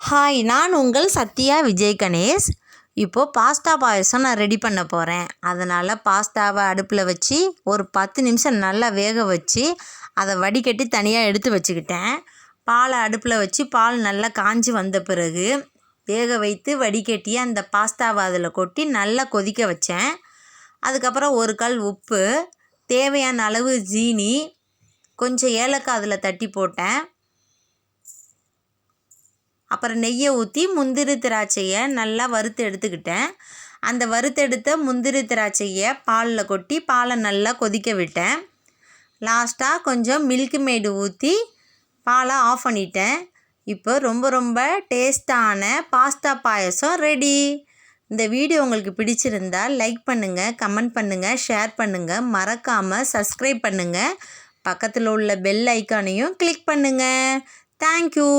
Hi, நான் உங்கள் சத்யா விஜய் கணேஷ். இப்போது பாஸ்தா பாயசம் நான் ரெடி பண்ண போகிறேன். அதனால் பாஸ்தாவை அடுப்பில் வச்சு ஒரு 10 நிமிஷம் நல்லா வேக வச்சு அதை வடிகட்டி தனியாக எடுத்து வச்சுக்கிட்டேன். பாலை அடுப்பில் வச்சு பால் நல்லா காஞ்சி வந்த பிறகு வேக வைத்து வடிகட்டி அந்த பாஸ்தாவை அதில் கொட்டி நல்லா கொதிக்க வச்சேன். அதுக்கப்புறம் ஒரு கல் உப்பு, தேவையான அளவு ஜீனி, கொஞ்சம் ஏலக்காய் அதில் தட்டி போட்டேன். அப்புறம் நெய்யை ஊற்றி முந்திரி திராட்சையை நல்லா வறுத்து எடுத்துக்கிட்டேன். அந்த வறுத்தெடுத்த முந்திரி திராட்சையை பாலில் கொட்டி பாலை நல்லா கொதிக்க விட்டேன். லாஸ்ட்டாக கொஞ்சம் மில்க் மேடு ஊற்றி பாலை ஆஃப் பண்ணிட்டேன். இப்போ ரொம்ப ரொம்ப டேஸ்டான பாஸ்தா பாயசம் ரெடி. இந்த வீடியோ உங்களுக்கு பிடிச்சிருந்தால் லைக் பண்ணுங்கள், கமெண்ட் பண்ணுங்கள், ஷேர் பண்ணுங்கள், மறக்காமல் சப்ஸ்கிரைப் பண்ணுங்கள். பக்கத்தில் உள்ள பெல் ஐக்கானையும் கிளிக் பண்ணுங்கள். தேங்க்யூ.